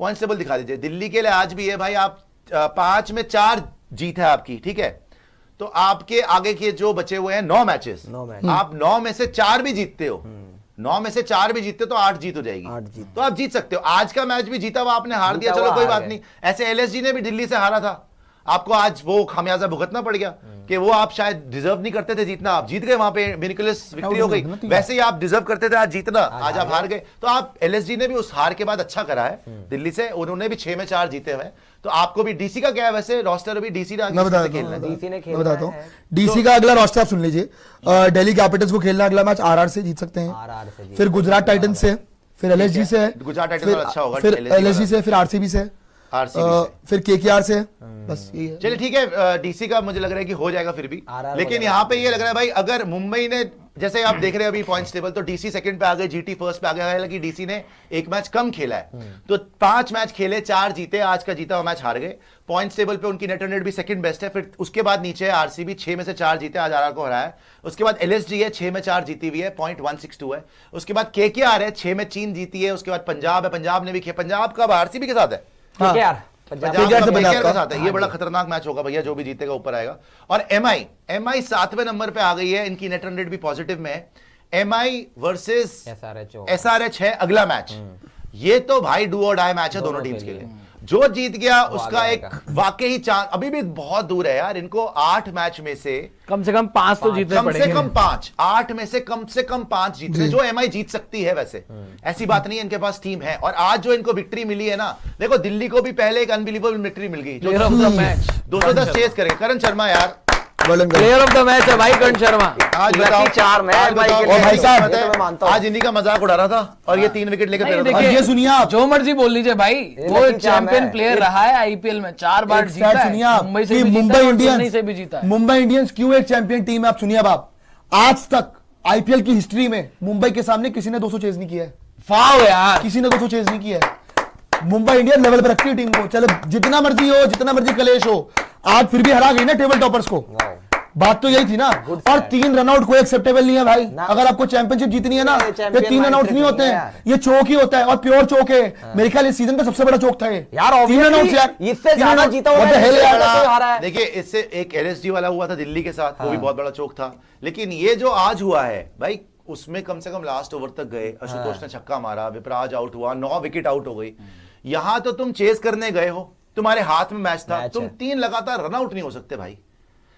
Points table दिखा दीजिए। दिल्ली के लिए आज भी है भाई, आप 5 में 4 जीत है आपकी, ठीक है। तो आपके आगे के जो बचे हुए हैं 9 मैचेस, आप 9 में से 4 भी जीतते हो, 9 में से 4 भी जीतते हो तो 8 जीत हो जाएगी, तो आप जीत सकते हो। आज का मैच भी जीता हुआ आपने हार दिया, चलो कोई बात नहीं। ऐसे एलएसजी ने भी दिल्ली से हारा था, आपको आज वो खामियाजा भुगतना पड़ गया कि वो आप शायद डिजर्व नहीं करते थे जीतना, आप जीत गए, वहां पे मिरेकलस विक्ट्री हो गई। वैसे ही आप डिजर्व करते थे आज जीतना, आज आप हार गए। तो आप एलएसजी ने भी उस हार के बाद अच्छा करा है दिल्ली से, उन्होंने भी 6 में 4 जीते हुए। तो आपको भी डीसी का क्या है वैसे रोस्टर, अभी डीसी ने खेलना है, बताता हूँ। डीसी का अगला रोस्टर आप सुन लीजिए, दिल्ली कैपिटल्स को खेलना अगला मैच आरआर से जीत सकते हैं, फिर गुजरात टाइटंस से, फिर एलएसजी से, गुजरात टाइटंस अच्छा होगा, फिर एलएसजी से, फिर आरसीबी से, फिर केकेआर से, बस यही है। चलिए ठीक है, डीसी का मुझे लग रहा है कि हो जाएगा फिर भी, लेकिन यहाँ पे ये लग रहा है भाई अगर मुंबई ने, जैसे आप देख रहे हैं अभी पॉइंट्स टेबल, तो डीसी सेकंड पे आ गए, जीटी फर्स्ट पे आ गया। हालांकि डीसी ने एक मैच कम खेला है, तो 5 मैच खेले 4 जीते, आज का जीता हुआ मैच हार गए। पॉइंट्स टेबल पे उनकी नेट रन रेट भी सेकंड बेस्ट है। फिर उसके बाद नीचे है आरसीबी, 6 में से 4 जीते, आज आरआर को हराया। उसके बाद एलएसजी है, 6 में 4 जीती हुई है, 0.162 है। उसके बाद केकेआर है, 6 में 3 जीती है। उसके बाद पंजाब है, पंजाब ने भी खेला, पंजाब का आरसीबी के साथ है, ये बड़ा खतरनाक मैच होगा भैया, जो भी जीतेगा ऊपर आएगा। और एमआई 7वें नंबर पे आ गई है, इनकी नेट रन रेट भी पॉजिटिव में है। एमआई वर्सेस एसआरएच है अगला मैच, ये तो भाई डू और डाई मैच है दोनों टीम्स के लिए। जो जीत गया उसका एक वाकई चांस, अभी भी बहुत दूर है यार, इनको 8 मैच में से कम 5 तो जीतने पड़ेंगे, कम से कम 5, 8 में से कम 5 जीतने, जो एमआई जीत सकती है। वैसे ऐसी बात नहीं है, इनके पास टीम है। और आज जो इनको विक्ट्री मिली है ना, देखो दिल्ली को भी पहले एक अनबिलीवेबल विक्ट्री मिल गई, जो 210 चेस करें। करण शर्मा यार प्लेयर ऑफ द मैच है भाई, करण शर्मा। आज बताओ 4 मैच भाई साहब, आज इन्हीं का मजाक उड़ा रहा था और ये 3 विकेट लेकर, ये सुनिए आप, जो मर्जी बोल लीजिए भाई, वो चैंपियन प्लेयर रहा है आईपीएल में, 4 बार जीता है, मुंबई से भी जीता है, चेन्नई से भी जीता है। मुंबई इंडियंस क्यों एक चैंपियन टीम है, आप सुनिए। अब आज तक आईपीएल की हिस्ट्री में मुंबई के सामने किसी ने 200 चेज नहीं किया है, फाओ यार, किसी ने 200 चेज नहीं किया है। मुंबई इंडियन लेवल पर रखती है टीम को, चलो जितना मर्जी हो, जितना मर्जी कलेश हो, आज फिर भी हरा गई ना टेबल टॉपर्स को। बात तो यही थी ना। और 3 रनआउट कोई एक्सेप्टेबल नहीं है भाई, अगर आपको चैंपियनशिप जीतनी है ना, ये 3 रनआउट नहीं होते हैं, ये चौक ही होता है, और प्योर चौक है। मेरे ख्याल इस सीजन का सबसे बड़ा चौक था ये यार, 3 रनआउट यार, इससे ज्यादा जीता हुआ। देखिए इससे एक एलएसजी वाला हुआ था दिल्ली के साथ, वो भी बहुत बड़ा चौक था। लेकिन ये जो आज हुआ है भाई, उसमें कम से कम लास्ट ओवर तक गए, आशुतोष ने छक्का मारा, विपराज आउट हुआ, 9 विकेट आउट हो गई। यहां तो तुम चेस करने गए हो, तुम्हारे हाथ में मैच था, तुम 3 लगातार रनआउट नहीं हो सकते भाई।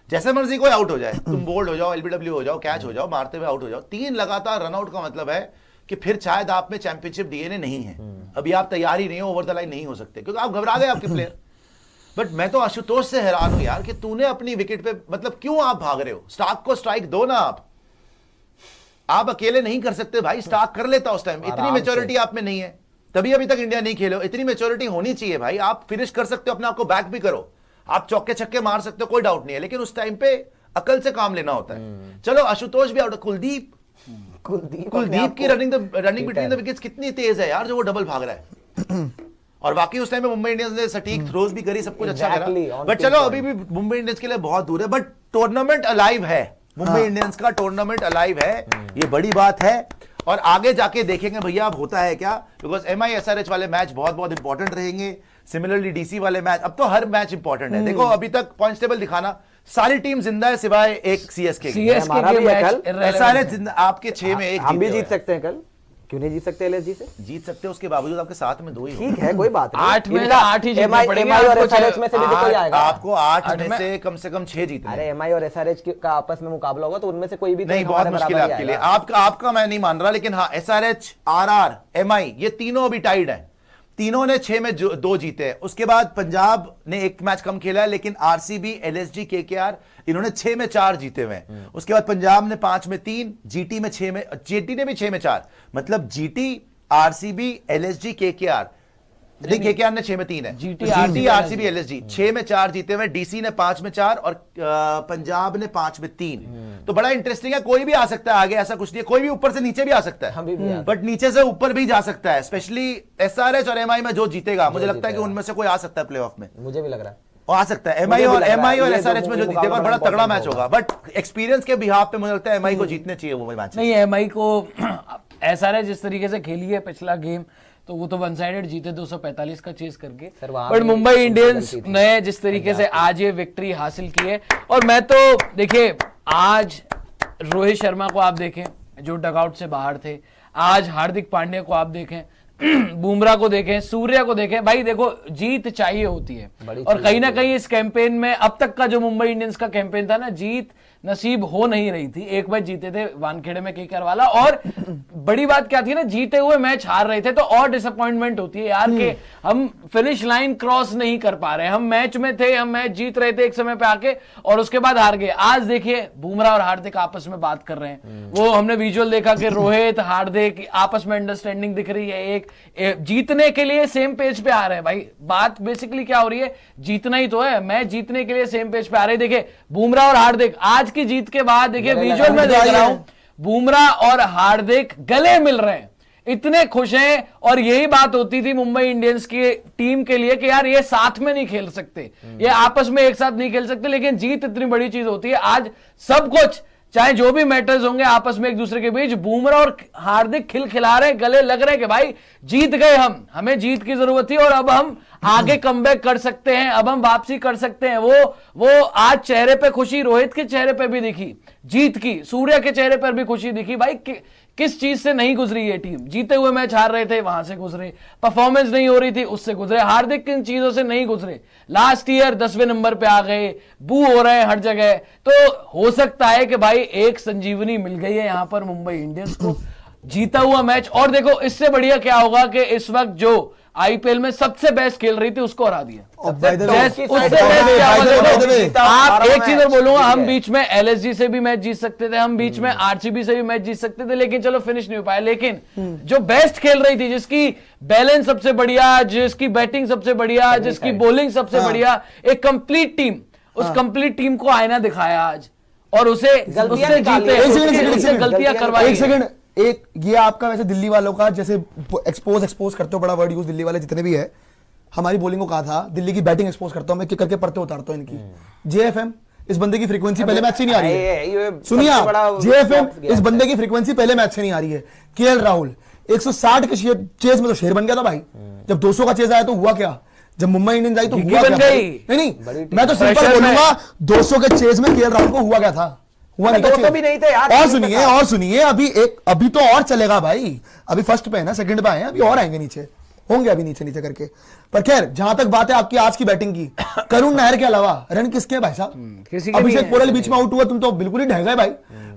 जैसे मर्जी कोई आउट हो जाए, तुम बोल्ड हो जाओ, एलबीडब्ल्यू हो जाओ, कैच हो जाओ, मारते हुए आउट हो जाओ, 3 लगातार रनआउट का मतलब है कि फिर शायद आप में चैंपियनशिप डीएनए नहीं है, अभी आप तैयार ही नहीं हो, ओवर द लाइन नहीं हो सकते, क्योंकि आप घबरा गए आपके प्लेयर। बट मैं तो आशुतोष से हैरान हूं यार कि तूने अपनी विकेट पे, मतलब क्यों आप भाग रहे हो? स्टार्क को स्ट्राइक दो ना, आप अकेले नहीं कर सकते भाई, स्टार्क कर लेता उस टाइम। इतनी मेच्योरिटी आप में नहीं है, तभी अभी तक इंडिया नहीं खेले हो। इतनी मेच्योरिटी होनी चाहिए भाई, आप फिनिश कर सकते हो, अपने आप को बैक भी करो, आप चौके छक्के मार सकते हो, कोई डाउट नहीं है, लेकिन उस टाइम पे अकल से काम लेना होता है। चलो आशुतोष भी आउट, कुलदीप की रनिंग बिटवीन द विकेट्स कितनी तेज है यार, जो वो डबल भाग रहा है। और बाकी उस टाइम पे मुंबई इंडियंस ने सटीक थ्रोज भी करी, सब कुछ अच्छा करा। बट चलो अभी भी मुंबई इंडियंस के लिए बहुत दूर है, बट टूर्नामेंट अलाइव है, मुंबई इंडियंस का टूर्नामेंट अलाइव है, ये बड़ी बात है। और आगे जाके देखेंगे भैया अब होता है क्या, बिकॉज एमआई एसआरएच वाले मैच बहुत बहुत इंपॉर्टेंट रहेंगे। सिमिलरली डीसी वाले मैच, अब तो हर मैच इंपॉर्टेंट है। देखो अभी तक पॉइंट्स टेबल दिखाना, सारी टीम जिंदा है सिवाय एक सीएसके की। एसआरएच आपके 6 में 1 हम भी जीत सकते हैं कल, क्यों नहीं जीत सकते? एलएसजी से जीत सकते हैं, उसके बावजूद आपके 7 में 2 ही ठीक है, कोई बात नहीं। 8 में 8 ही जीतने पड़ेंगे आपको, 8 में से कम 6 जीतने। अरे एमआई और एसआरएच का आपस में मुकाबला होगा तो उनमें से कोई भी नहीं, बहुत मुश्किल है आपके लिए। आपका मैं नहीं मान रहा, लेकिन हाँ एसआरएच, आरआर, एमआई, ये तीनों अभी टाइड है, तीनों ने 6 में 2 जीते हैं। उसके बाद पंजाब ने 1 मैच कम खेला है, लेकिन आरसीबी, एलएसजी, केकेआर इन्होंने 6 में 4 जीते हुए हैं। उसके बाद पंजाब ने 5 में 3, जीटी में 6 में, जीटी ने भी 6 में 4, मतलब जीटी, आरसीबी, एलएसजी, केकेआर, नहीं केकेआर ने 6 में 3 है, जीटी, आरसीबी, एलएसजी 6 में 4 जीते हुए, डीसी ने 5 में 4 और पंजाब ने 5 में 3। तो बड़ा इंटरेस्टिंग है, कोई भी आ सकता है आगे, ऐसा कुछ नहीं है, कोई भी ऊपर से नीचे भी आ सकता है, बट नीचे से ऊपर भी जा सकता है। स्पेशली एसआरएच और एमआई में जो जीतेगा, मुझे लगता है कि उनमें से कोई आ सकता है प्लेऑफ में, मुझे भी लग रहा है आ सकता है। एमआई और एसआरएच में जो जीतेगा बड़ा तगड़ा मैच होगा, बट एक्सपीरियंस के बिहाफ पे मुझे लगता है एमआई को जीतने चाहिए वो मैच। नहीं, एमआई को एसआरएच जिस तरीके से खेली है पिछला गेम, तो वो तो वन साइडेड जीते 245 का चेस करके। सर, वहाँ बट भी मुंबई उनकी इंडियंस गलती थी। ने जिस तरीके से आज ये विक्ट्री हासिल की है, और मैं तो देखिए आज रोहित शर्मा को आप देखें जो डगआउट से बाहर थे, आज हार्दिक पांड्या को आप देखें, बुमराह को देखें, सूर्या को देखें, भाई देखो जीत चाहिए होती है। और कहीं ना कहीं इस कैंपेन में अब तक का जो मुंबई इंडियंस का कैंपेन था ना, जीत नसीब हो नहीं रही थी। एक मैच जीते थे वानखेड़े में केकेआर वाला, और बड़ी बात क्या थी ना, जीते हुए मैच हार रहे थे तो और डिसअपॉइंटमेंट होती है यार कि हम फिनिश लाइन क्रॉस नहीं कर पा रहे। हम मैच में थे, हम मैच जीत रहे थे एक समय पे आके, और उसके बाद हार गए। आज देखिए बुमराह और हार्दिक आपस में बात कर रहे हैं, वो हमने विजुअल देखा कि रोहित हार्दिक आपस में अंडरस्टैंडिंग दिख रही है, एक जीतने के लिए सेम पेज पे आ रहे हैं। भाई बात बेसिकली क्या हो रही है, जीतना ही तो है, मैच जीतने के लिए सेम पेज पे आ रहे हैं। देखिए बुमराह और हार्दिक आज की जीत के बाद देखिए विजुअल में देख रहा हूं, बुमराह और हार्दिक गले मिल रहे हैं, इतने खुश हैं। और यही बात होती थी मुंबई इंडियंस की टीम के लिए कि यार ये साथ में नहीं खेल सकते, ये आपस में एक साथ नहीं खेल सकते, लेकिन जीत इतनी बड़ी चीज होती है। आज सब कुछ चाहे जो भी मैटर्स होंगे आपस में एक दूसरे के बीच, बुमराह और हार्दिक खिलखिला रहे हैं, गले लग रहे हैं कि भाई जीत गए, हमें जीत की जरूरत थी और अब हम आगे कमबैक कर सकते हैं, अब हम वापसी कर सकते हैं। वो आज चेहरे पे खुशी रोहित के चेहरे पे भी दिखी जीत की, सूर्या के चेहरे पर भी खुशी दिखी। भाई किस चीज से नहीं गुजरी ये टीम, जीते हुए मैच हार रहे थे वहां से गुजरे, परफॉर्मेंस नहीं हो रही थी उससे गुजरे, हार्दिक किन चीजों से नहीं गुजरे, लास्ट ईयर 10वें नंबर पे आ गए, बू हो रहे हैं हर जगह। तो हो सकता है कि भाई एक संजीवनी मिल गई है यहां पर मुंबई इंडियंस को, जीता हुआ मैच। और देखो इससे बढ़िया क्या होगा कि इस वक्त जो आईपीएल में सबसे बेस्ट खेल रही थी उसको हरा दिया। आप एक चीज और बोलूंगा, हम बीच में एलएसजी से भी मैच जीत सकते थे, हम बीच में आरसीबी से भी मैच जीत सकते थे, लेकिन चलो फिनिश नहीं हो पाया। लेकिन जो बेस्ट खेल रही थी, जिसकी बैलेंस सबसे बढ़िया, जिसकी बैटिंग सबसे बढ़िया, जिसकी बॉलिंग सबसे बढ़िया, एक कंप्लीट टीम, उस कंप्लीट टीम को आईना दिखाया आज, और उसे जीते, गलतियां करवाई। एक सेकंड, एक ये आपका वैसे दिल्ली वालों का जैसे एक्सपोज करते हो, बड़ा वर्ड यूज दिल्ली वाले जितने भी है, हमारी बॉलिंग को कहा था दिल्ली की बैटिंग एक्सपोज करता हूं मैं, करके पढ़ते उतारता हूं इनकी। जेएफएम इस बंदे की फ्रीक्वेंसी पहले मैच से नहीं आ रही है, सुनिए आप, जेएफएम इस बंदे की फ्रीक्वेंसी पहले मैच से नहीं आ रही है। केएल राहुल 160 के चेज में तो शेर बन गया था भाई, जब 200 का चेज आया तो हुआ क्या, जब मुंबई इंडियंस आई तो हुआ बन क्या? गई। नहीं मैं तो सिंपल बोलूंगा, 200 के चेज में केएल राहुल को हुआ क्या था, हुआ नहीं तो भी नहीं थे यार। और सुनिए अभी तो और चलेगा भाई, अभी फर्स्ट पे है ना, सेकंड पे आए हैं, अभी और आएंगे नीचे, होंगे अभी नीचे करके। पर खैर जहां तक बात है आपकी आज की बैटिंग की, करुण नायर के अलावा रन किसके भाई साहब? अभिषेक पोरेल बीच में आउट हुआ, तुम तो बिल्कुल ही ढह गए भाई।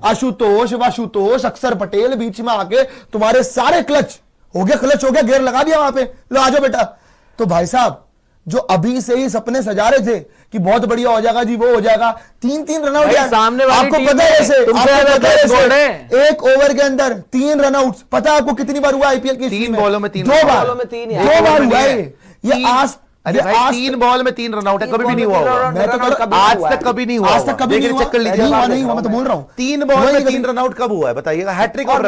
आशुतोष अक्षर पटेल बीच में आके तुम्हारे सारे क्लच हो गया, गियर लगा दिया वहां पे, लो आ जाओ बेटा। तो भाई साहब जो अभी से ही सपने सजा रहे थे कि बहुत बढ़िया हो जाएगा जी, वो हो जाएगा, 3 रन आउट सामने वाली आपको टीम पता है ऐसे, एक ओवर के अंदर 3 रन आउट, पता है आपको कितनी बार हुआ आईपीएल की? 3 बॉलों में 3 दो बार हुआ है ये। आज 3 बॉल में 3 रन आउट है, कभी भी नहीं हुआ होगा। मैं तो आज तक कभी नहीं हुआ, आज तक कभी नहीं हुआ, चेक कर लीजिए। नहीं हुआ, मैं तो बोल रहा हूं 3 बॉल में 3 रन आउट कब हुआ है बताइएगा? हैट्रिक और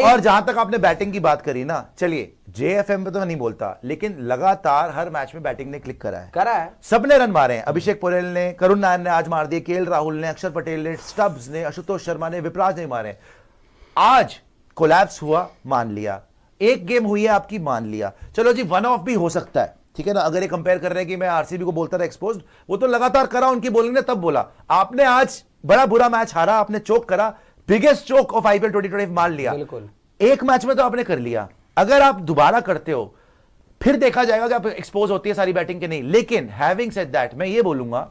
और जहां तक आपने बैटिंग की बात करी ना, चलिए जेएफएम पे तो मैं नहीं बोलता, लेकिन लगातार हर मैच में बैटिंग ने क्लिक करा है, सबने रन मारे हैं। अभिषेक पोरेल ने, करुण नायर ने आज मार दिए, केएल राहुल ने, अक्षर पटेल ने, स्टब्स ने, आशुतोष शर्मा ने, विपराज ने मारे। आज कोलैप्स हुआ, मान लिया, एक गेम हुई है आपकी, मान लिया, चलो जी वन ऑफ भी हो सकता है, ठीक है ना। अगर ये कंपेयर कर रहे हैं कि मैं आरसीबी को बोलता था एक्सपोज्ड, वो तो लगातार करा, उनकी बॉलिंग ने तब बोला। आपने आज बड़ा बुरा मैच हारा, आपने चोक करा, बिगेस्ट चोक ऑफ आईपीएल 2020 मान लिया, एक मैच में तो आपने कर लिया। अगर आप दोबारा करते हो फिर देखा जाएगा कि आप एक्सपोज होती है सारी बैटिंग के नहीं। लेकिन हैविंग सेड दैट, मैं ये बोलूंगा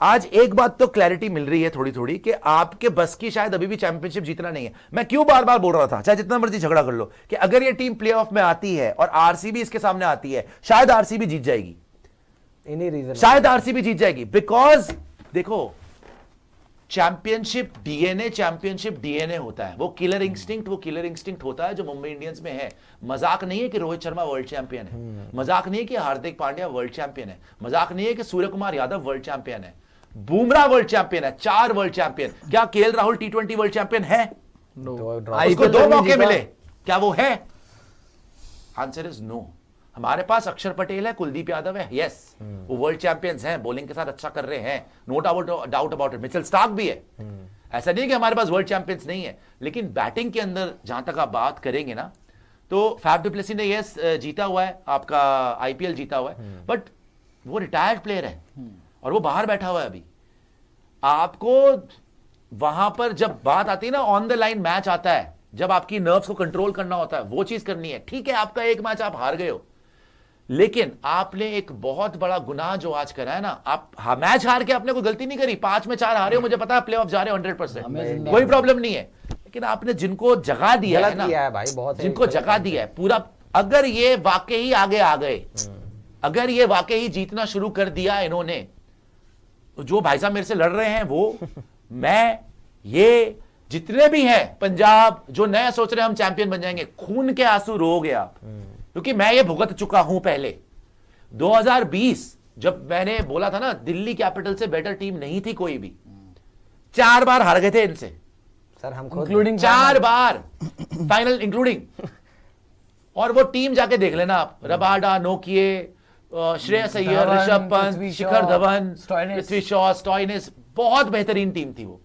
आज एक बात तो क्लैरिटी मिल रही है थोड़ी थोड़ी कि आपके बस की शायद अभी भी चैंपियनशिप जीतना नहीं है। मैं क्यों बार बार बोल रहा था, चाहे जितना मर्जी झगड़ा कर लो, कि अगर ये टीम प्लेऑफ में आती है और आरसीबी इसके सामने आती है, शायद आरसीबी जीत जाएगी, शायद आरसीबी जीत जाएगी। बिकॉज देखो चैंपियनशिप डीएनए होता है, वो किलर इंस्टिंक्ट होता है जो मुंबई इंडियंस में है। मजाक नहीं है कि रोहित शर्मा वर्ल्ड चैंपियन है, मजाक नहीं है कि हार्दिक पांड्या वर्ल्ड चैंपियन है, मजाक नहीं है कि सूर्य कुमार यादव वर्ल्ड चैंपियन है, बुमराह वर्ल्ड चैंपियन है, 4 वर्ल्ड चैंपियन। क्या KL Rahul T20 world champion है? उसको 2 मौके मिले, क्या वो है? Answer is no. हमारे पास अक्षर पटेल है, कुलदीप यादव है, यस वो वर्ल्ड चैंपियंस हैं, बॉलिंग के साथ अच्छा कर रहे हैं, no doubt about it. Mitchell Starc भी है, ऐसा नहीं कि हमारे पास वर्ल्ड चैंपियंस नहीं है, लेकिन बैटिंग के अंदर जहां तक आप बात करेंगे ना, तो फैफ डु प्लेसी ने ये जीता हुआ है, आपका आईपीएल जीता हुआ है, बट वो रिटायर्ड प्लेयर है और वो बाहर बैठा हुआ है अभी। आपको वहां पर जब बात आती है ना, ऑन द लाइन मैच आता है, जब आपकी नर्व्स को कंट्रोल करना होता है, वो चीज करनी है। ठीक है, आपका एक मैच आप हार गए हो, लेकिन आपने एक बहुत बड़ा गुनाह जो आज करा है ना, आप मैच हार के आपने कोई गलती नहीं करी, 5 में 4 हारे हो, मुझे पता है प्लेऑफ जा रहे हो 100%, कोई प्रॉब्लम नहीं है, लेकिन आपने जिनको जगह दिया है ना, किया है भाई, बहुत जिनको जगह दिया है पूरा, अगर ये वाकई आगे आ गए, अगर ये वाकई जीतना शुरू कर दिया इन्होंने, जो भाई साहब मेरे से लड़ रहे हैं वो मैं, ये जितने भी हैं पंजाब जो नया सोच रहे हैं हम चैंपियन बन जाएंगे, खून के आंसू रोगे आप, क्योंकि मैं ये भुगत चुका हूं पहले। 2020 जब मैंने बोला था ना दिल्ली कैपिटल से बेटर टीम नहीं थी कोई भी, 4 बार हार गए थे इनसे सर, हम खुद इंक्लूडिंग 4 बार फाइनल इंक्लूडिंग। और वो टीम जाके देख लेना आप, रबाडा, नोकिए, श्रेयस अय्यर, धवन, ऋषभ पंत, पृथ्वी शिखर शॉ, धवन, स्टोइनिस। पृथ्वी शॉ, स्टोइनिस, बहुत बेहतरीन टीम थी वो,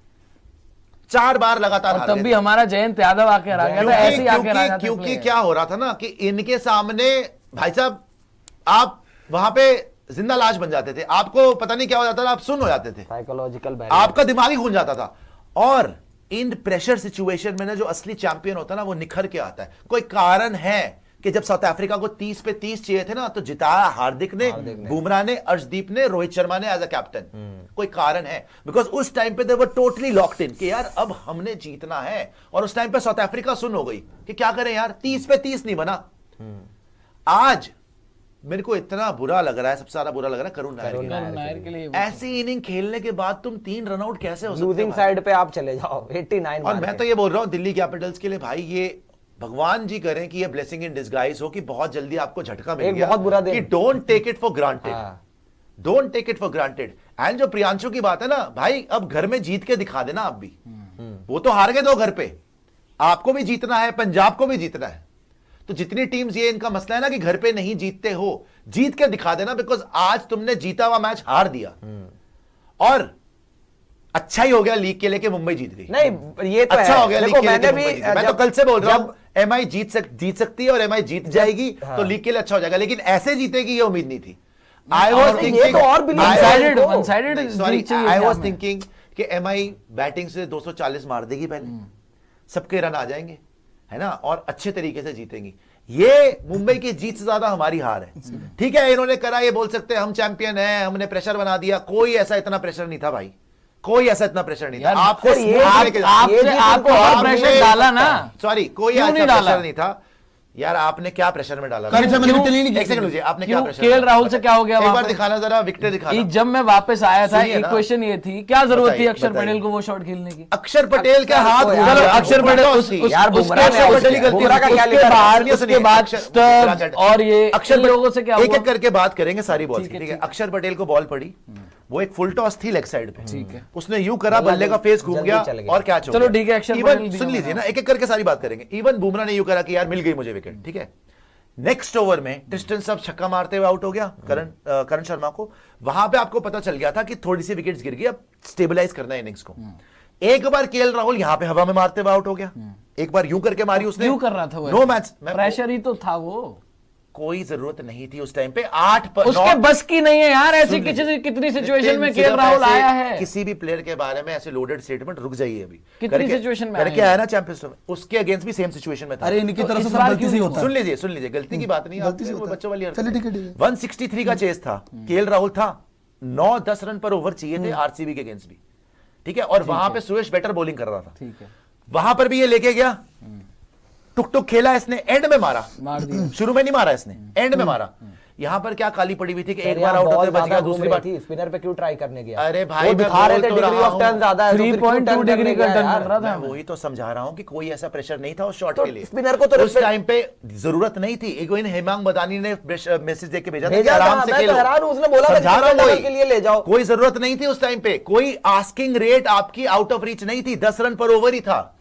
4 बार लगातार और हार तब गए भी थे। हमारा जयंत यादव आके हरा गया था, ऐसे ही आके हरा जाते क्योंकि player। क्या हो रहा था ना कि इनके सामने भाई साहब आप वहां पे जिंदा लाश बन जाते थे, आपको पता नहीं क्या हो जाता था, आप सुन हो जाते थे, साइकोलॉजिकल आपका दिमाग ही घूम जाता था। और इन प्रेशर सिचुएशन में ना जो असली चैंपियन होता है ना, वो निखर के आता है। कोई कारण है कि जब साउथ अफ्रीका को 30 पे 30 चाहिए थे ना, तो जिताया हार्दिक ने, बुमराह ने, अर्शदीप ने, रोहित शर्मा ने एज अ कैप्टन। कोई कारण है, बिकॉज उस टाइम पे दे वर टोटली लॉक्ड इन कि यार अब हमने जीतना है। और उस टाइम पे साउथ अफ्रीका सुन हो गई कि क्या करें यार, 30 पे 30 नहीं बना। आज मेरे को इतना बुरा लग रहा है, सबसे ज्यादा बुरा लग रहा है करुण नायर नायर के लिए के। ऐसी इनिंग खेलने के बाद तुम 3 रन आउट कैसे हो सकते लूजिंग हो भाई? साइड पे आप चले जाओ 89 और मैं तो ये बोल रहा हूं दिल्ली कैपिटल्स के लिए भाई, ये भगवान जी करें कि ये ब्लेसिंग इन डिस्गाइज हो कि बहुत जल्दी आपको झटका मिल एक गया, बहुत बुरा दिन। कि don't take it for granted, हाँ। Don't take it for granted. And जो प्रियांशु की बात है ना भाई, अब घर में जीत के दिखा देना आप भी। वो तो हार गए 2 घर पे, आपको भी जीतना है, पंजाब को भी जीतना है। तो जितनी टीम्स, ये इनका मसला है ना कि घर पे नहीं जीतते हो, जीत के दिखा देना, बिकॉज आज तुमने जीता हुआ मैच हार दिया। और अच्छा ही हो गया लीग के लिए कि मुंबई जीत गई। नहीं, ये तो अच्छा है। हो गया लीग देखो, के लिए मैंने कि भी मुंबई जीत गई। मैं तो कल से बोल रहा हूं एमआई जीत सकती है और एमआई जीत जाएगी, हाँ। तो लीग के लिए अच्छा हो जाएगा, लेकिन ऐसे जीतेगी ये उम्मीद नहीं थी। आई और वाज ये तो और भी one-sided सॉरी, जीत चाहिए आई क्या वाज हमें? थिंकिंग कि एमआई बैटिंग से 240 मार देगी पहले, सबके रन आ जाएंगे, है ना, और अच्छे तरीके से जीतेंगी। ये मुंबई की जीत से ज्यादा हमारी हार है। ठीक है, इन्होंने करा, ये बोल सकते हैं हम चैंपियन हैं, हमने प्रेशर बना दिया। कोई ऐसा इतना प्रेशर नहीं था भाई, कोई ऐसा इतना प्रेशर नहीं था। यार, आपको सर, ये smooth आप- लेके आपसे ये भी आपको और आपने- प्रेशर डाला ना, सॉरी, कोई क्यों ऐसा नहीं डाला? प्रेशर नहीं था यार। आपने क्या प्रेशर में डाला? कल से मैंने क्यों? टेली नहीं एक सेकंड लीजिए, आपने क्या क्यों? प्रेशर केएल डाला? राहुल से क्या हो गया एक वहां बार पे? दिखाना जरा, विकेट दिखाना। जब मैं वापस आया था, सुनिए एक ना। क्वेश्चन ये थी, क्या जरूरत थी बताइए, अक्षर बताइए। पटेल को वो शॉट खेलने की? अक्षर पटेल के हाथ चलो, घूमा। चलो, अक्षर पटेल यार, बुमराह ने उसके पटेल की गलती बुमराह का थी। क्या उसके लिखा है? बाद- उसके सुनिए, बाद अक्षर- स्टर्ब्स और ये अक्षर इन लोगों से क्या एक हुआ? एक करके बात करेंगे सारी बॉल ठीक है, ठीक है। ठीक है। अक्षर पटेल को बॉल पड़ी, वो एक फुल टॉस थी लेग साइड पे, ठीक है। उसने यूं करा, बल्ले का फेस घूम जल्दी गया चल गया। और कैच हो चलो, गया। ठीक है, अक्षर Even- पटेल भी सुन हमारा। लीजिए ना, एक एक करके सारी बात करेंगे। इवन बुमराह ने यूं करा कि यार मिल गई मुझे विकेट, ठीक है। नेक्स्ट ओवर में ट्रिस्टन सब छक्का मारते हुए आउट हो गया करण शर्मा को। वहां पे आपको पता चल गया था कि थोड़ी सी विकेट्स गिर गई, अब स्टेबलाइज करना है इनिंग्स को। एक बार केएल राहुल यहां पे हवा में मारते हुए आउट हो गया, एक बार यूं करके मारी उसने। क्यों कर रहा था वो? नो मैच, प्रेशर ही तो था वो, कोई जरूरत नहीं थी उस टाइम पे। 8 पर उसके बस की नहीं है यार, ऐसी सुन लीजिए। कितनी सिचुएशन नितिन, में केएल सिर्फ राहुल ऐसे आया है। किसी भी प्लेयर के बारे में ऐसे लोडेड स्टेटमेंट, रुक जाइए अभी। कितनी situation में करके आए आया ना चैंपियंस में, उसके अगेंस्ट भी सेम सिचुएशन में था। अरे इनकी तो तरफ इस से सब बार गलती से ही क्यों होता सुन है। लीजिए, सुन लीजिए, गलती की बात नहीं, गलती से वो होता है। बच्चों वाली हरकत चलिए, है। ठीक है, ठीक है। 163 का चेस था, केएल राहुल था, 9-10 रन पर ओवर चाहिए थे आरसीबी के अगेंस्ट भी, ठीक है। और वहां पे सुरेश बेटर बॉलिंग कर रहा था, ठीक है, वहां पर भी ये लेके गया, टुक टुक खेला इसने, एंड में मारा, मार दिया। शुरू में नहीं मारा इसने, एंड में मारा। यहां पर क्या काली पड़ी हुई थी कि सर, एक बार यहाँ आउट बॉल होते बच ज्यादा गया, घूम दूसरी रही बार थी, स्पिनर पे क्यों ट्राई करने गया? अरे भाई, वो मैं दिखा रहे बोल थे तो डिग्री रहा ऑफ टर्न हूं। ज्यादा है, तो फिर क्यों 3.2 turn डिग्री करने का गया टर्न यार? बन रहा था। मैं वही तो समझा रहा हूं कि कोई ऐसा प्रेशर नहीं था उस शॉट तो के लिए। स्पिनर को तो उस टाइम पे जरूरत नहीं थी। एक इन हेमांग बदानी ने मैसेज देके भेजा था कि भेजा आराम था, से मैं खेलो। तो हैरान हूं, उसने बोला था समझा रहा हूं कि वही। के लिए ले जाओ। कोई जरूरत नहीं थी उस टाइम पे, कोई आस्किंग रेट आपकी आउट ऑफ रीच नहीं थी, 10 रन पर ओवर ही था,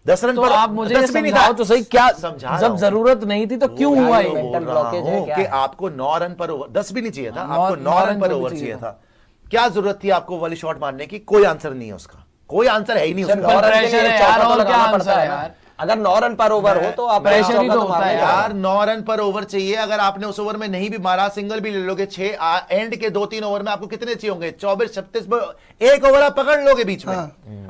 10 रन तो पर। आप मुझे ये 10 भी नहीं समझाओ था। तो सही, क्या समझा रहा जब हूं। जरूरत नहीं थी तो क्यों हुआ वही ये? तो बोल Mental रहा blockage है हूं क्या? कि आपको 9 रन पर ओवर, 10 भी नहीं चाहिए था, नौ- आपको 9 9 रन पर जो भी ओवर चाहिए चाहिए था। क्या जरूरत थी आपको वाली शॉट मारने की? कोई आंसर नहीं है उसका, कोई आंसर है ही नहीं सिंपल उसका। और प्रेशर है चौका यार, तो और क्या लगाना आंसर पड़ता है है ना। यार? अगर 9 रन पर ओवर हो तो आप प्रेशर ही चौका तो तो होता मारना है ही यार। यार 9 रन पर ओवर चाहिए। अगर आपने उस ओवर में नहीं भी मारा, सिंगल भी ले लोगे, 6 एंड के 2-3 ओवर में आपको कितने चाहिए होंगे? 24-36 में एक ओवर आप पकड़ लोगे बीच में,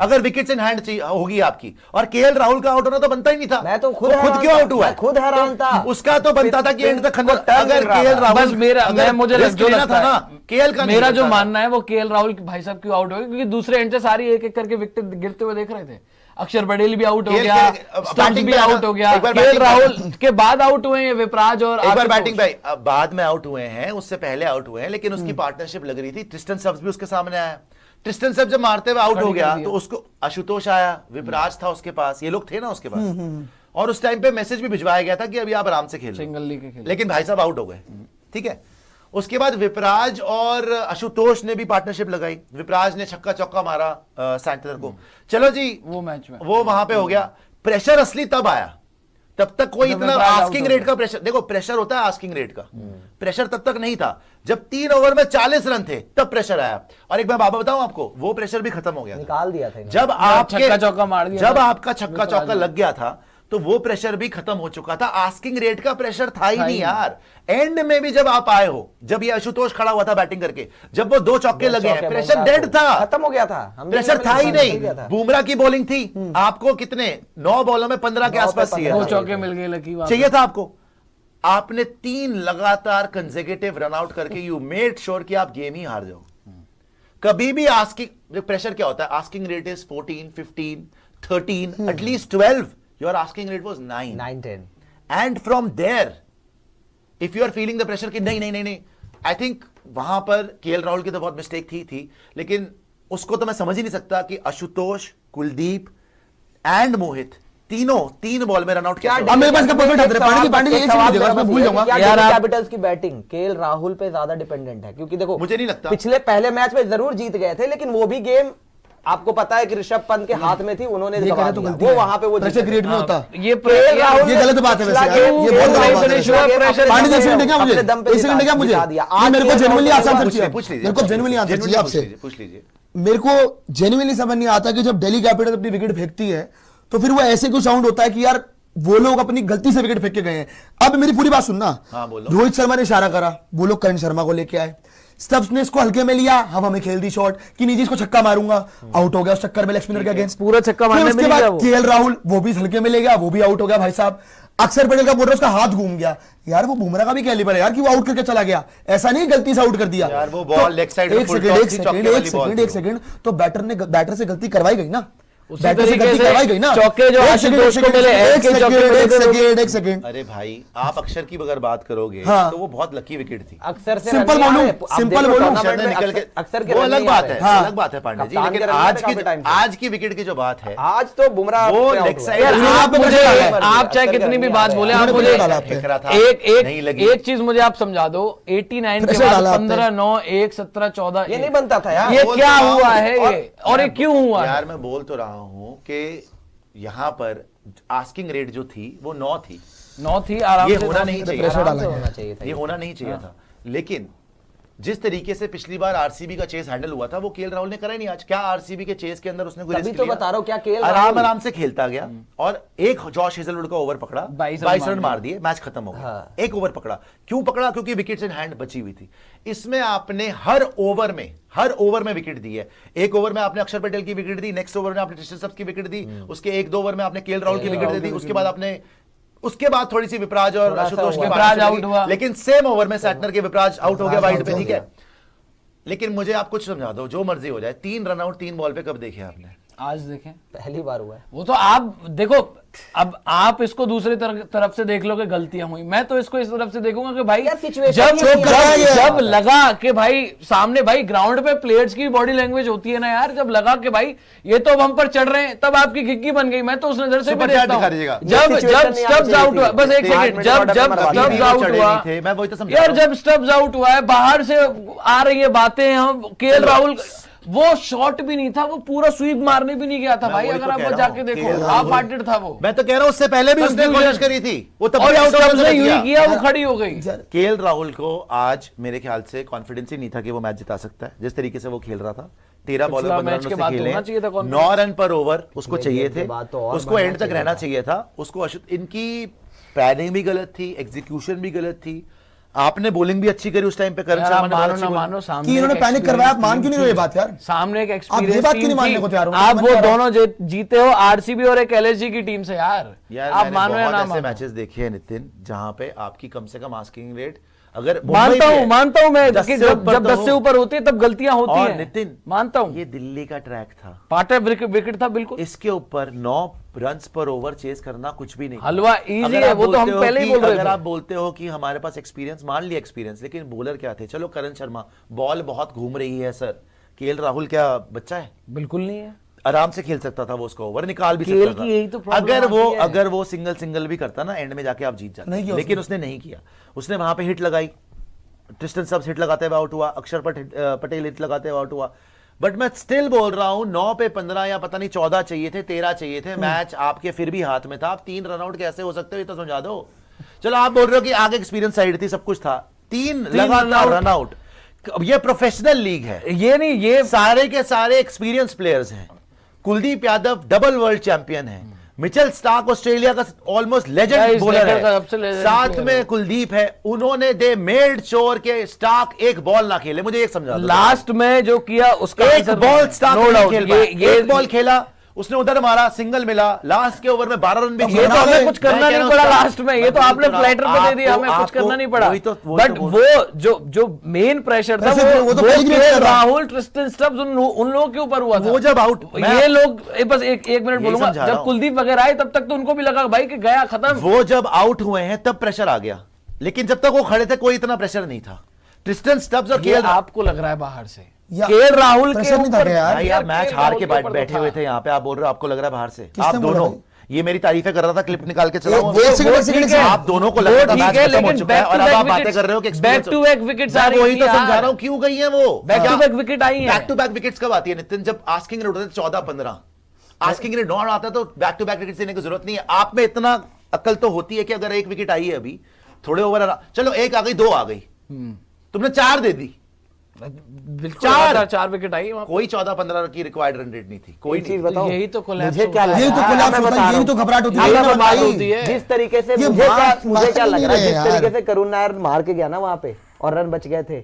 अगर विकेट्स इन हैंड होगी आपकी। और केएल राहुल का आउट होना तो बनता ही नहीं था। मैं तो खुद वो खुद हैरान क्यों था। आउट हुआ? मैं खुद हैरान था। उसका तो बनता था कि एंड तक को टर्न अगर मिल रहा केएल था। राहुल बस मेरा मुझे रिस्क जो लेना लगता था ना, है, केएल का नहीं मेरा जो बनता था। मानना है वो केएल राहुल भाई साहब क्यों आउट हो गए, क्योंकि दूसरे एंड से सारी एक एक करके विकेट गिरते हुए देख रहे थे। अक्षर पटेल भी आउट हो केएल गया, के- स्टम्प्स बैटिंग भी पे आउट आना, हो गया, एक बार केएल बैटिंग राहुल के बाद आउट हुए हैं विपराज और एक बार आशुतोष। बैटिंग भाई अब बाद में आउट हुए हैं, उससे पहले आउट हुए हैं, लेकिन उसकी पार्टनरशिप लग रही थी। ट्रिस्टन सब्स भी उसके सामने आया। ट्रिस्टन सब्स जब मारते हुए आउट खड़ी हो कर गया दिया। तो उसको आशुतोष आया, विपराज था उसके पास, ये लोग थे ना उसके पास। और उस टाइम पे मैसेज भी भिजवाया गया था कि अभी आप आराम से खेलो, सिंगल लीग के खेल। लेकिन भाई साहब आउट हो गए। ठीक है, उसके बाद विपराज और आशुतोष ने भी पार्टनरशिप लगाई। विपराज ने छक्का चौका मारा सैंटलर को। चलो जी, वो मैच में वो वहां पे हो गया। प्रेशर असली तब आया, तब तक कोई जब इतना विपराज आउट आस्किंग हो रेट गया। का प्रेशर, देखो प्रेशर होता है आस्किंग रेट का, प्रेशर तब तक नहीं था। जब 3 ओवर में 40 रन थे तब प्रेशर आया। और एक बार बाबा बताऊं आपको, वो प्रेशर भी खत्म हो गया था। निकाल दिया था इन्होंने। जब आपके छक्का चौका मार दिया जब था। आपका छक्का चौका लग गया था तो वो प्रेशर भी खत्म हो चुका था। आस्किंग रेट का प्रेशर था ही नहीं यार। एंड में भी जब आप आए हो, जब ये आशुतोष खड़ा हुआ था बैटिंग करके, जब वो 2 चौके लगे हैं, प्रेशर डेड था, खत्म हो गया था। हम भी प्रेशर था ही निकल नहीं। गया था। बुमराह की बॉलिंग थी, आपको कितने 9 बॉलों में 15 के 9 पे आसपास चाहिए 15 दो था। चौके मिल गए लकी वहां पे। चाहिए था आपको। आपने 3 लगातार कंसेक्यूटिव रन आउट करके यू मेड श्योर कि आप गेम ही हार जाओ। कभी भी आस्किंग प्रेशर क्या होता है? Asking rate is 14, 15, 13, at least 12। Your asking rate was 9, 9-10 and from there if you are feeling the pressure कि नहीं नहीं नहीं नहीं, आई थिंक वहां पर केएल राहुल की तो बहुत मिस्टेक थी, लेकिन उसको तो मैं समझ ही नहीं सकता कि आशुतोष, कुलदीप एंड मोहित तीनों 3 बॉल में रन आउट किया। अब मेरे पास का परफेक्ट आंसर है। पांडे जी एक सेकंड देगा, मैं भूल जाऊंगा। क्या यार दिल्ली आप- कैपिटल्स की बैटिंग केएल राहुल पे ज्यादा डिपेंडेंट है, क्योंकि देखो मुझे नहीं लगता। पिछले पहले मैच में जरूर जीत गए थे, लेकिन वो भी गेम आपको पता है कि ऋषभ पंत के हाथ में थी, उन्होंने ये गंवा करे तो दिया। गलती वो है। वहां पे वो प्रेशर जीते। क्रिएट नहीं होता। ये केएल राहुल ये ने गलत बात है वैसे पिछला यार, गेम ये केएल बहुत गलत राहुल बात ने है। पिछला गेम प्रेशर- अपने पांडे जी दम एक पे- सेकंड क्या मुझे, अपने दम पे एक सेकंड क्या मुझे, जिता दिया। ये मेरे को आज जेन्युइनली केएल आसान राहुल चाहिए, पूछ लीजिए, मेरे को जेन्युइनली आंसर चाहिए आपसे। पूछ लीजिए। मेरे को जेन्युइनली समझ नहीं आता कि जब दिल्ली कैपिटल अपनी विकेट फेंकती है तो फिर वो ऐसे क्यों साउंड होता है कि यार वो लोग अपनी गलती से विकेट फेंक के गए हैं। अब मेरी पूरी बात सुनना। हाँ, बोलो। रोहित शर्मा ने इशारा करा, वो लोग करण शर्मा को लेके आए, स्टब्स ने इसको हल्के में लिया, हम हमें खेल दी शॉट कि नहीं जी इसको छक्का मारूंगा, आउट हो गया उस चक्कर में लेग स्पिनर के अगेंस्ट। पूरा छक्का मारने उसके में नहीं गया बाद वो। केएल राहुल वो भी हल्के में ले गया, वो भी आउट हो गया भाई साहब। अक्षर पटेल का बोल रहा उसका हाथ घूम गया यार, वो बुमराह का भी कैलिबर है यार कि वो आउट करके चला गया, ऐसा नहीं गलती से आउट कर दिया यार, वो बॉल लेग साइड में एक full सेकंड toss एक थी, सेकंड चौके एक वाली बॉल सेकंड थी एक वो। सेकंड तो बैटर से गलती करवाई गई ना, उसी बैटर से तरीके गलती से करवाई गई ना। चौके जो एक आशुतोष सेकंड, को मिले, एक के चौके सेकंड, मिले एक थे, सेकंड एक सेकंड अरे भाई, आप अक्षर की अगर बात करोगे हाँ। तो वो बहुत लकी विकेट थी। अक्षर से सिंपल रन नहीं आ बोलूं, रहे। अब सिंपल देखो बोलूं, टूर्नामेंट अक्षर ने में निकल के अक्षर के वो रन अलग नहीं आ बात रहे। है, हाँ। अलग बात है पांडे जी, कप्तान लेकिन के रन आज काफी की टाइम से। आज की विकेट की जो बात है, आज तो बुमराह वो पे out लेग हुआ। साइड- यार उन्होंने आप यहाँ पे मुझे, प्रेशर डाला है। आप चाहे कितनी भी बात बोले, आप उन्होंने मुझे प्रेशर डाला है। दिख रहा था, एक नहीं एक लगी। एक चीज मुझे आप समझा दो, 89 के प्रेशर बाद डाला आपने। 15-9, 1, 17, 14 ये नहीं बनता था यार। ये बोल क्या तो रहा हूं। हुआ है ये, और ये क्यों हुआ है? यार मैं बोल तो रहा हूं कि यहां पर आस्किंग रेट जो थी वो 9 थी। 9 थी, आराम ये से होना था। नहीं चाहिए प्रेशर था। आराम से डाला होना चाहिए था ये होना नहीं चाहिए था, लेकिन जिस तरीके से पिछली बार आरसीबी का चेस हैंडल हुआ था वो केएल राहुल ने करा ही नहीं। आज क्या आरसीबी के चेस के अंदर उसने कोई तभी रिस्क तो लिया? बता रहा हूं, क्या केएल आराम राहुल- आराम से खेलता गया और एक जॉश हेजलवुड का ओवर पकड़ा, 22 रन मार दिए, मैच खत्म हो गया। हाँ। एक ओवर पकड़ा, क्यों पकड़ा? क्योंकि विकेट्स इन हैंड बची हुई थी। इसमें आपने हर ओवर में विकेट दी है। एक ओवर में आपने अक्षर पटेल की विकेट दी, नेक्स्ट ओवर में आपने ट्रिस्टन सब्स की विकेट दी, उसके 1-2 ओवर में आपने केएल राहुल की विकेट दी, उसके बाद थोड़ी सी विपराज और थोड़ा सा आशुतोष के हुआ। विपराज पार्टनरशिप आउट लगी, हुआ। लेकिन सेम ओवर में सैटनर के विपराज आउट हो गया वाइड पे, out ठीक हो है। लेकिन मुझे आप कुछ समझा दो, जो मर्जी हो जाए, 3 रन आउट 3 बॉल पे कब देखे आपने? आज देखें, पहली बार हुआ है। वो तो आप देखो, अब आप इसको दूसरी तरफ से देख लो कि गलतियां हुई, मैं तो इसको इस तरफ से देखूंगा कि भाई यार, situation जब ही नहीं है। जब लगा कि भाई सामने, भाई ग्राउंड पे प्लेयर्स की बॉडी लैंग्वेज होती है ना यार, जब लगा कि भाई ये तो अब हम पर चढ़ रहे हैं, तब आपकी खिक्की बन गई। मैं तो उस नजर से भी सुपर चैट देखता दिखा हूं। दीजिएगा। जब situation जब नहीं आनी स्टब्स चाहिए आउट हुआ, थी। बस एक 5 सेकंड, मिनट जब order जब में मरवा स्टब्स दिया। आउट चढ़े हुआ, नहीं थे, मैं वही तो समझा यार रहा हूं। जब स्टब्स आउट हुआ है, बाहर से आ रही है बातें, हम केएल राहुल, वो शॉट भी नहीं था, वो पूरा स्वीप मारने भी नहीं गया था भाई। वही अगर तो आप कह वो रहा जाके हूं, देखो, केएल हाफ राहुल। हार्टेड था वो, मैं तो कह रहा हूं उससे पहले भी उसने Confusion। कोशिश करी थी, वो तब और भी आउट स्टब्स ने यूं ही किया, वो खड़ी हो गई। केएल राहुल को आज मेरे ख्याल से कॉन्फिडेंस ही नहीं था कि वो मैच जिता सकता है, जिस तरीके से वो खेल रहा था। 13 बॉल पिछला में 15 मैच रन के उसने बाद तो खेले होना चाहिए था confidence। 9 रन पर ओवर उसको ये चाहिए गेम के थे, बाद तो और उसको बढ़ना एंड तक चाहिए रहना था। चाहिए था उसको। इनकी प्लानिंग भी गलत थी, एग्जीक्यूशन भी गलत थी। आपने बॉलिंग भी अच्छी करी उस टाइम पे, करण यार, शर्मा आप ने बहुत मानो अच्छी ना bowling- मानो, सामने कि इन्होंने एक पैनिक करवाया, आप experienced मान क्यों नहीं team रहे ये थी। बात यार? सामने एक आप ये एक्सपीरियंस बात क्यों नहीं मानने को तैयार हो? आप मैं वो कह रहा हूं। दोनों जीते हो आरसीबी और एक एलएसजी की टीम से यार यार आप मैंने मानो या बहुत ना ऐसे मानो। मैचेस देखे हैं नितिन, जहां पे आपकी कम से कम आस्किंग रेट, अगर मानता हूं मैं 10 कि से जब ऊपर तो 10 से हो। ऊपर होती है तब गलतियां होती और हैं। नितिन मानता हूं, ये दिल्ली का ट्रैक था, पार्टनर विकेट था बिल्कुल। इसके ऊपर 9 रन्स पर ओवर चेस करना कुछ भी नहीं था। हलवा easy अगर है, आप वो तो हम बोलते हो पहले ही कि- बोल रहे अगर थे। आप बोलते हो कि हमारे पास एक्सपीरियंस, मान लिया एक्सपीरियंस, लेकिन बॉलर क्या थे? चलो करण शर्मा, बॉल बहुत घूम रही है सर, केएल राहुल क्या बच्चा है? बिल्कुल नहीं है। आराम से खेल सकता था वो, उसका ओवर निकाल भी केएल सकता की यही था। तो problem आती है। अगर वो सिंगल भी करता ना, एंड में जाके आप जीत नहीं जाते, किया लेकिन उसने नहीं किया। उसने वहां पे हिट लगाई, ट्रिस्टन सब्स हिट लगाते हुए आउट हुआ, अक्षर पटेल हिट लगाते हुए आउट हुआ। बट मैं स्टिल बोल रहा हूं 9 पे 15 या पता नहीं 14 चाहिए थे, 13 चाहिए थे, मैच आपके फिर भी हाथ में था। आप 3 रन आउट कैसे हो सकते हो, ये तो समझा दो। चलो आप बोल रहे हो कि आगे एक्सपीरियंस साइड थी, सब कुछ था, 3 लगातार रन आउट। ये प्रोफेशनल लीग है, ये नहीं, ये सारे के सारे एक्सपीरियंस प्लेयर्स हैं। Kuldeep Yadav double world champion है, मिचेल स्टार्क ऑस्ट्रेलिया का ऑलमोस्ट लेजेंड Yeah, इस बॉलर decade का है, सबसे legend साथ player में है। कुलदीप है। उन्होंने दे मेड श्योर के स्टार्क एक बॉल ना खेले। मुझे एक समझा दो, लास्ट में जो किया उसका एक answer बॉल नहीं है। स्टार्क No नहीं doubt, खेल पाया। ये एक बॉल खेला, उसने उधर मारा, सिंगल मिला, लास्ट के ओवर में 12 रन भी तो किए। ये तो हमें कुछ करना नहीं पड़ा लास्ट में, ये तो आपने फ्लाइटर फ्लाइटर पे दे दिया, हमें कुछ करना नहीं पड़ा। बट वो जो मेन प्रेशर था प्रेशर वो तो पहले भी केएल नहीं था। राहुल, ट्रिस्टन स्टब्स उन लोगों के ऊपर हुआ था। वो जब आउट, ये लोग बस एक मिनट यही बोलूंगा, समझा रहा जब हूं। कुलदीप वगैरह आए तब तक तो उनको भी लगा भाई कि गया खत्म। वो जब आउट हुए हैं तब प्रेशर आ गया, लेकिन जब तक वो खड़े थे कोई इतना प्रेशर नहीं था। ट्रिस्टन स्टब्स और ये केएल आपको लग रहा है बाहर से, या- केएल राहुल के प्रेशर नहीं था ऊपर क्या यार? भाई यार मैच केएल हार राहुल के ऊपर तो बैठे था। हुए थे यहाँ पे, आप बोल रहे हो आपको लग रहा है बाहर से। किसने आप बोला दोनों, भाई? ये मेरी तारीफें कर रहा था, क्लिप निकाल के चलाऊं। वो एक सेकंड, एक सेकंड, ठीक है। आप दोनों को वो लग रहा था ठीक मैच है, खत्म हो लेकिन चुका है, back और to अब back आप बातें wickets- कर रहे हो कि back to back wickets आ मैं रही वही थी तो यार। समझा रहा हूँ क्यों गई है वो। बैक टू बैक विकेट आई है। बैक टू बैक विकेट्स कब आती है नितिन? जब आस्किंग रेट होता है 14-15, आस्किंग रेट नॉट आता है तो बैक टू बैक विकेट देने की जरूरत नहीं है। आप में इतना अकल तो होती है कि अगर एक विकेट आई है अभी, थोड़े ओवर, चलो एक आ गई, 2 आ गई, तुमने 4 दे दी, बिल्कुल चार। लगातार 4 विकेट आई वहां पे। कोई 14-15 की रिक्वायर्ड रन रेट नहीं थी, कोई एक नहीं चीज थी। बताओ, यही तो collapse मुझे क्या होता है। यही तो लगा, collapse मैं होता है, बता यही रहा तो हूं। घबराहट होती है, ये यही मैं बात बता होती है। जिस तरीके से ये मुझे बात मुझे क्या मान लग नहीं रहा है, रहे जिस यार। तरीके से करुण नायर मार के गया ना वहां पे और रन बच गए थे,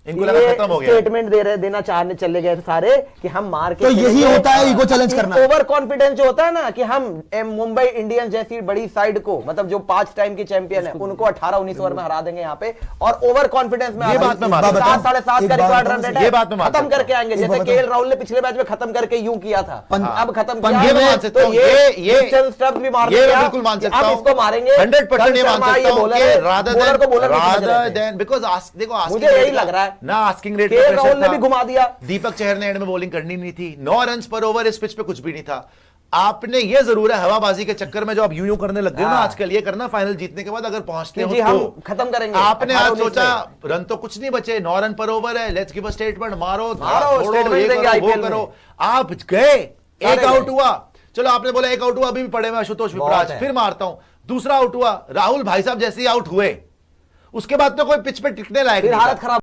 इनको लगा खत्म हो गया। स्टेटमेंट देना चाहने चले गए थे सारे कि हम मार के तो यही होता है ईगो चैलेंज करना। ओवर कॉन्फिडेंस जो होता है ना कि हम मुंबई इंडियंस जैसी बड़ी साइड को, मतलब जो 5 टाइम की चैंपियन है, उनको 18-19 ओवर में हरा देंगे यहाँ पे, और ओवर कॉन्फिडेंस में ये बात मैं मानता हूं। 7-7.5 का रिकॉर्ड रन रेट ये बात मैं मानता खत्म हूं। करके आएंगे, एक जैसे बात केएल राहुल ने पिछले मैच में खत्म करके यूं किया था, अब खत्म पंजे किया, में मान सकता तो हूं। ये ये स्टब्स भी मार ये दिया, बिल्कुल मान कि सकता अब हूं। इसको मारेंगे 100% ये मान शर्मा, सकता हूं बॉलर कि है, rather बॉलर को बॉलर नहीं समझ रहे थे। than because देखो asking मुझे यही rate लग रहा है। ना, आस्किंग रेट केएल राहुल ने भी घुमा दिया। दीपक चहर ने एंड में बॉलिंग करनी नहीं थी, 9 रन पर ओवर इस पिच पे कुछ भी नहीं था। आपने ये जरूर है हवाबाजी के चक्कर में जो आप यूं करने लग गए हो ना हाँ। आजकल, ये करना फाइनल जीतने के बाद अगर पहुंचते हो जी हम तो खत्म करेंगे। आपने आज 18-19 सोचा रन तो कुछ नहीं बचे, 9 रन पर ओवर है, लेट्स गिव अ स्टेटमेंट, मारो मारो, छोड़ो, statement ये देंगे करो, वो IPL में। करो। आप गए, एक सारे आउट गए। हुआ, चलो आपने बोला एक आउट हुआ, अभी भी पड़े में आशुतोष बहुत विपराज, है। फिर मारता हूं, दूसरा आउट हुआ, राहुल भाई साहब जैसे ही आउट हुए उसके बाद तो कोई पिच पे टिकने लायक फिर नहीं हालत था। खराब